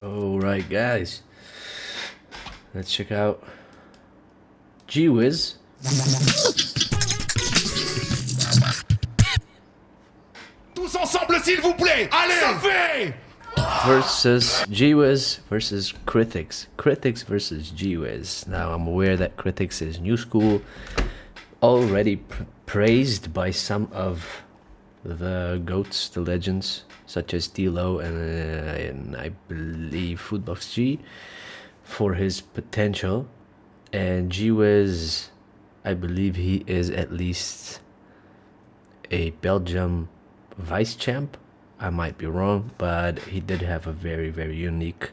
Alright guys, let's check out G-Wizz Tous ensemble s'il vous plaît. Allez, ça fait versus G-Wizz versus Crythix. Crythix versus G-Wizz. Now I'm aware that Crythix is new school, already praised by some of the GOATs, the legends, such as D-Lo and I believe Foodbox G, for his potential. And G-Wizz, I believe he is at least a Belgium vice champ. I might be wrong, but he did have a very, very unique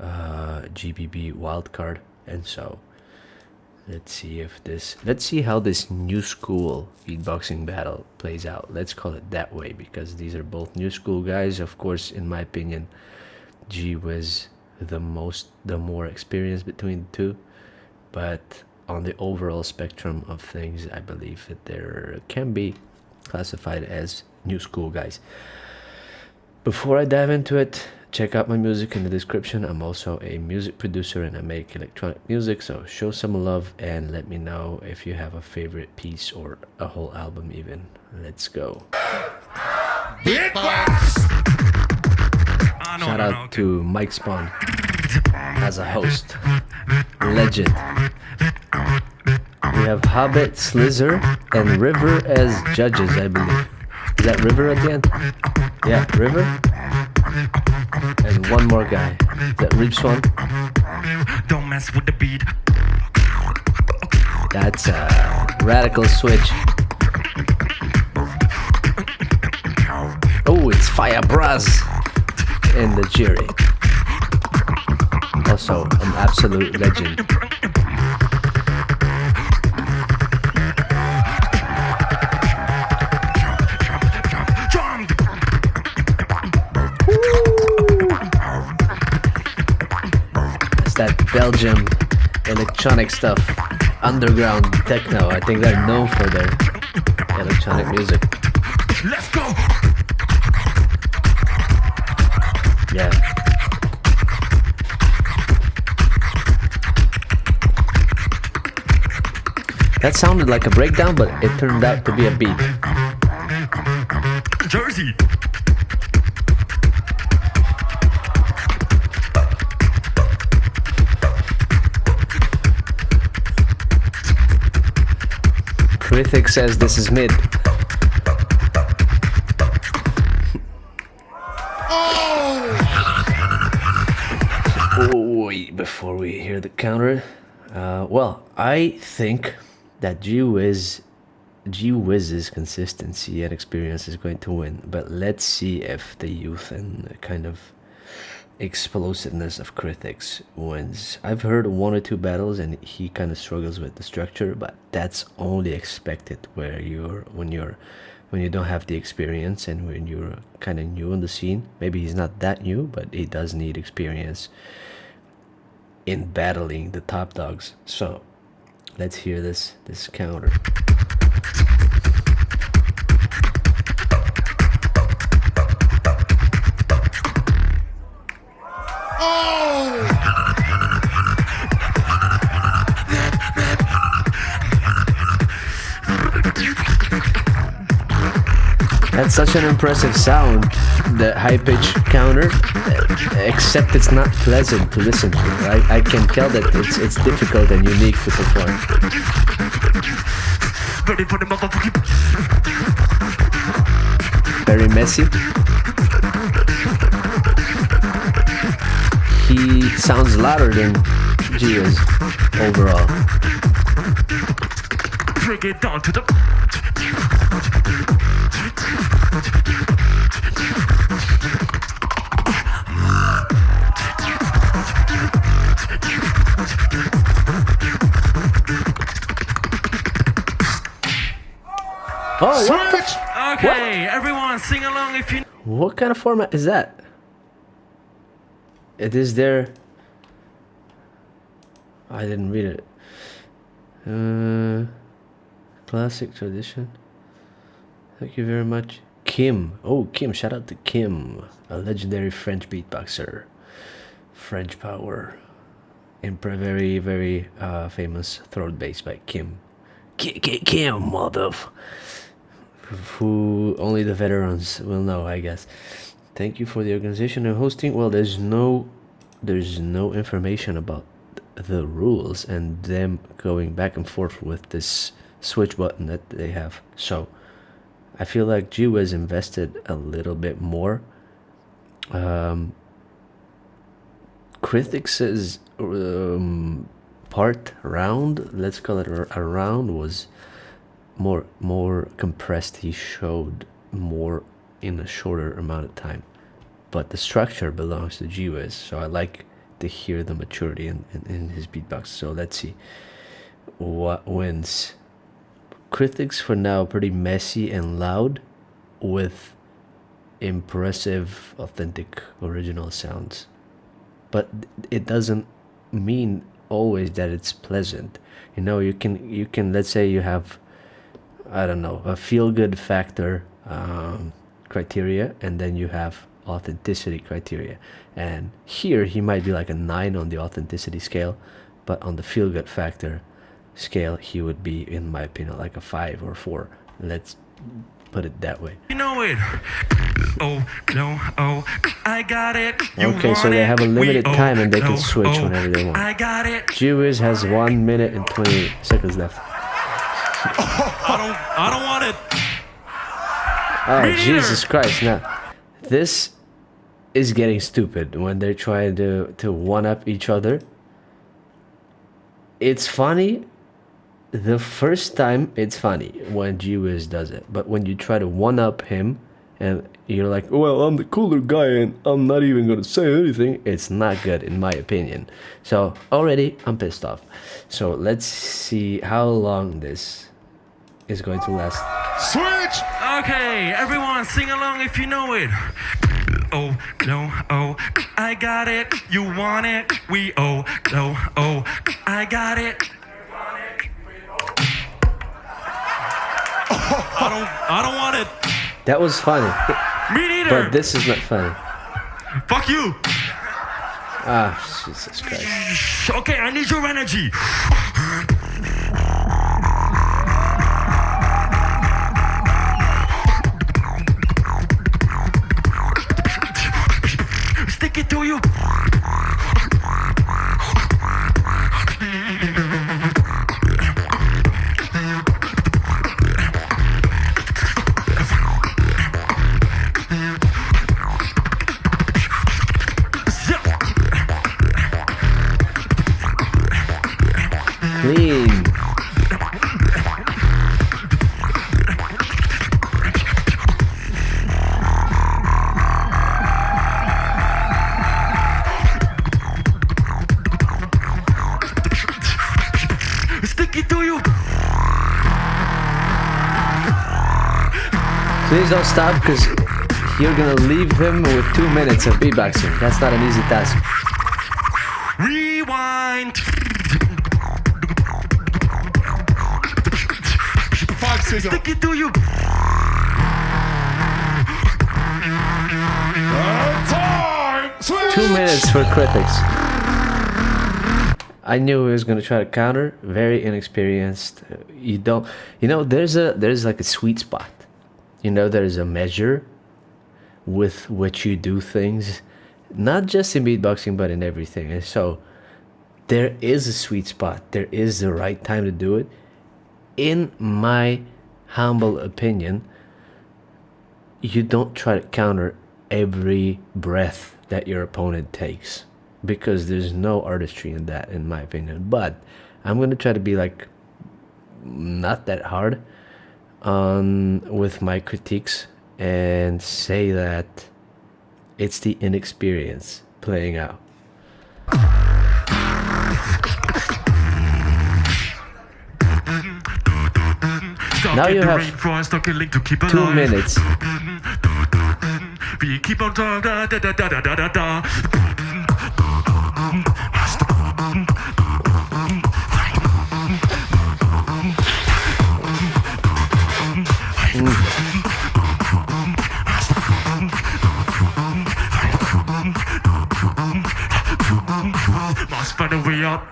GBB wildcard. And so let's see how this new school beatboxing battle plays out. Let's call it that way, because these are both new school guys. Of course, in my opinion, G-Wizz the more experienced between the two, but on the overall spectrum of things, I believe that there can be classified as new school guys. Before I dive into it, check out my music in the description. I'm also a music producer and I make electronic music, so show some love and let me know if you have a favorite piece or a whole album even. Let's go. Beatbox. Shout out to Mike Spawn as a host. Legend. We have Hobbit, Slizzer, and River as judges, I believe. Is that River at the end? Yeah, River. And one more guy. Is that Reap Swan? Don't mess with the beat. That's a radical switch. Oh, it's Fire Braz in the jury. Also, an absolute legend. That Belgium electronic stuff, underground techno. I think they're known for their electronic music. Let's go. Yeah. That sounded like a breakdown, but it turned out to be a beat. Jersey. Crythix says this is mid. Oh, wait, before we hear the counter. Well, I think that G-Wizz's consistency and experience is going to win. But let's see if the youth and the kind of explosiveness of Crythix wins. I've heard one or two battles and he kind of struggles with the structure, but that's only expected when you don't have the experience and when you're kind of new on the scene. Maybe he's not that new, but he does need experience in battling the top dogs. So let's hear this counter. That's such an impressive sound, the high-pitch counter, except it's not pleasant to listen to. I can tell that it's difficult and unique to perform. Very messy. He sounds louder than G-Wizz overall. Break it down to the. Oh, what? Okay, everyone sing along if you. What kind of format is that? It is there. I didn't read it. Classic tradition. Thank you very much. Kim. Oh, Kim. Shout out to Kim, a legendary French beatboxer. French Power. Very, very famous throat bass by Kim. Kim, mother. Who only the veterans will know, I guess. Thank you for the organization and hosting. Well, there's no information about the rules and them going back and forth with this switch button that they have. So I feel like G-Wizz invested a little bit more. Crythix's part round, let's call it a round, was more compressed. He showed more in a shorter amount of time, but the structure belongs to G-Wizz, so I like to hear the maturity in his beatbox. So let's see what wins. Crythix for now, pretty messy and loud with impressive, authentic, original sounds, but it doesn't mean always that it's pleasant. You know, you can let's say you have, I don't know, a feel-good factor criteria, and then you have authenticity criteria, and here he might be like a 9 on the authenticity scale, but on the feel-good factor scale he would be, in my opinion, like a 5 or 4. Let's put it that way. You know it. Oh no, oh, I got it. You Okay, so they have a limited time and they can switch whenever they want. I got it. G-Wizz has 1 minute and 20 seconds left. I don't want it. Oh, Me Jesus Christ. Now, this is getting stupid when they're trying to one-up each other. It's funny. The first time it's funny when G-Wizz does it. But when you try to one-up him and you're like, well, I'm the cooler guy and I'm not even going to say anything, it's not good in my opinion. So already I'm pissed off. So let's see how long this is going to last. Switch! Okay, everyone sing along if you know it. Oh no, oh, I got it. You want it? We oh no, oh, I got it. I don't want it. That was funny. Me neither. But this is not funny. Fuck you. Ah, Jesus Christ. Okay, I need your energy. Stick it to you. Clean. Stick it to you. Please don't stop, because you're gonna leave him with 2 minutes of beatboxing. That's not an easy task. Rewind. 5 seconds. Stick it to you. Time! Switch! 2 minutes for Crythix. I knew he was gonna try to counter. Very inexperienced. You know, there's like a sweet spot. You know, there's a measure with which you do things, not just in beatboxing but in everything. And so there is a sweet spot. There is the right time to do it. In my humble opinion, you don't try to counter every breath that your opponent takes, because there's no artistry in that, in my opinion. But I'm gonna try to be like not that hard with my critiques and say that it's the inexperience playing out. Now you have 2 minutes. We keep on talking. Must find a way out.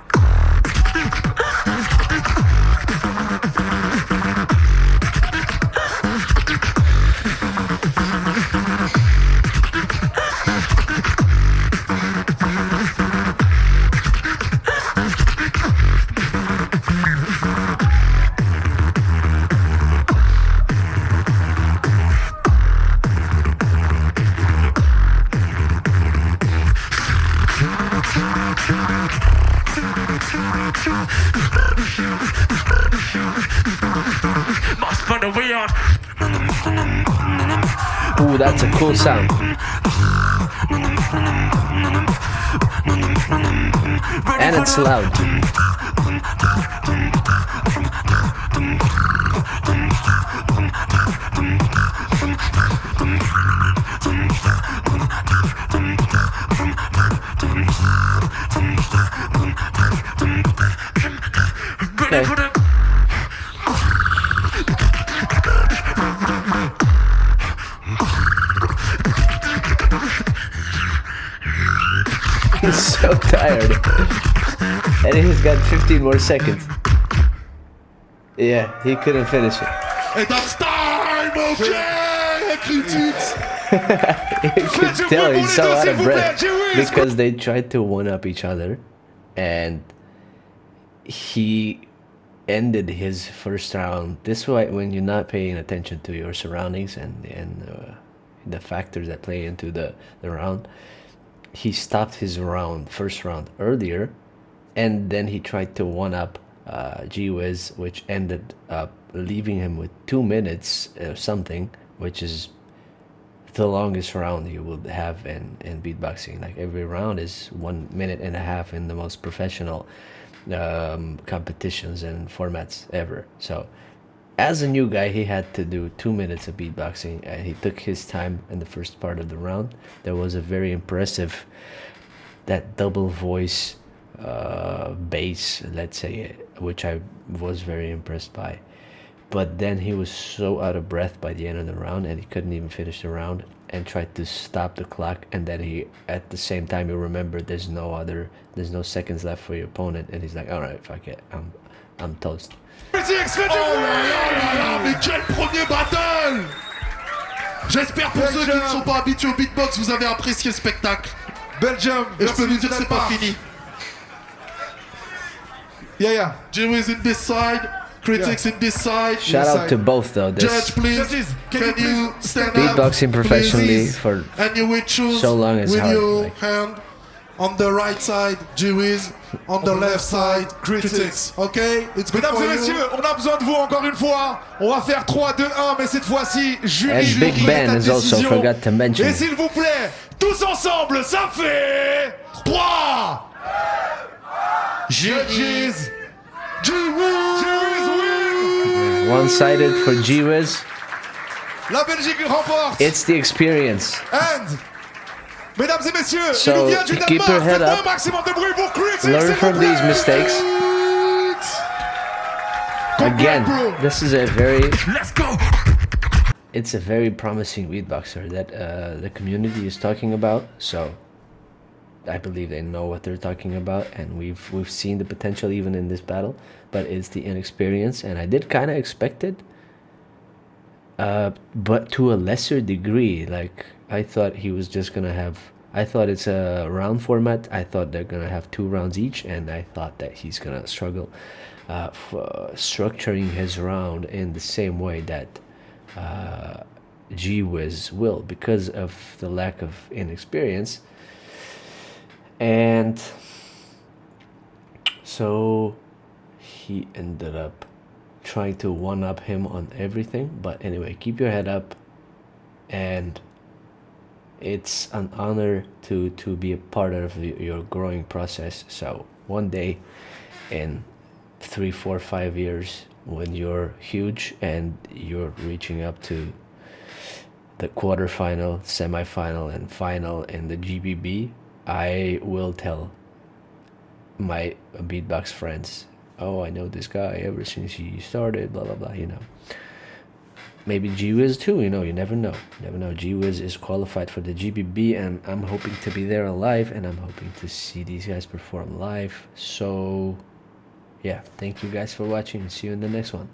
Must find a way out. Ooh, that's a cool sound. And it's loud. Okay. He's so tired. And he's got 15 more seconds. Yeah, he couldn't finish it. Et that's time, okay, Crythix. You can tell he's so out of breath because they tried to one-up each other, and he ended his first round. This way, when you're not paying attention to your surroundings and the factors that play into the round, he stopped his first round earlier, and then he tried to one-up G-Wizz, which ended up leaving him with 2 minutes or something, which is the longest round you would have in beatboxing. Like, every round is 1.5 minutes in the most professional competitions and formats ever. So as a new guy, he had to do 2 minutes of beatboxing, and he took his time in the first part of the round. There was a very impressive, that double voice bass, let's say, which I was very impressed by. But then he was so out of breath by the end of the round, and he couldn't even finish the round, and tried to stop the clock. And then he, at the same time, you remember there's no seconds left for your opponent, and he's like, all right, fuck it, I'm toast. Crythix, fais du bruit! Mais quel premier battle! J'espère pour ceux qui ne sont pas habitués au beatbox, vous avez apprécié le spectacle. Belgium, Et je peux vous dire, c'est pas fini. Yeah. G-Wizz in this side, Crythix in this side. Shout out to both, though. Judge, please, Judges, can you stand Beatboxing up, professionally please? for And you will choose so long is with hard, your like. hand on the right side, G-Wizz, on the left side, Crythix. Okay? It's good Mesdames for et you. messieurs, on a besoin de vous encore une fois. On va faire 3, 2, 1, mais cette fois-ci, jury, And jury Big Ben est à is also décision. forgot to mention. Et s'il vous plaît, tous ensemble, ça fait 3. Judges, G-Wizz win. One-sided for G-Wizz. La Belgique remporte. It's the experience. And, mesdames et messieurs, So, il nous vient du keep Danemark. your head Faites-moi up. un maximum de bruit pour Crythix, Learn s'il from vous these plaît. mistakes. Again, this is a very Let's go. it's a very promising beatboxer that the community is talking about. So I believe they know what they're talking about, and we've seen the potential even in this battle, but it's the inexperience, and I did kind of expect it, but to a lesser degree. Like, I thought he was just gonna have, I thought it's a round format. I thought they're gonna have 2 rounds each, and I thought that he's gonna struggle structuring his round in the same way that G-Wizz will, because of the lack of inexperience. And so he ended up trying to one-up him on everything. But anyway, keep your head up, and it's an honor to be a part of your growing process. So one day, in 3, 4, 5 years, when you're huge and you're reaching up to the quarterfinal, semifinal, and final in the GBB, I will tell my beatbox friends, oh, I know this guy ever since he started, blah blah blah, you know. maybe G-Wizz too, you know, you never know. You never know. G-Wizz is qualified for the GBB, and I'm hoping to be there live, and I'm hoping to see these guys perform live. So yeah, thank you guys for watching, and see you in the next one.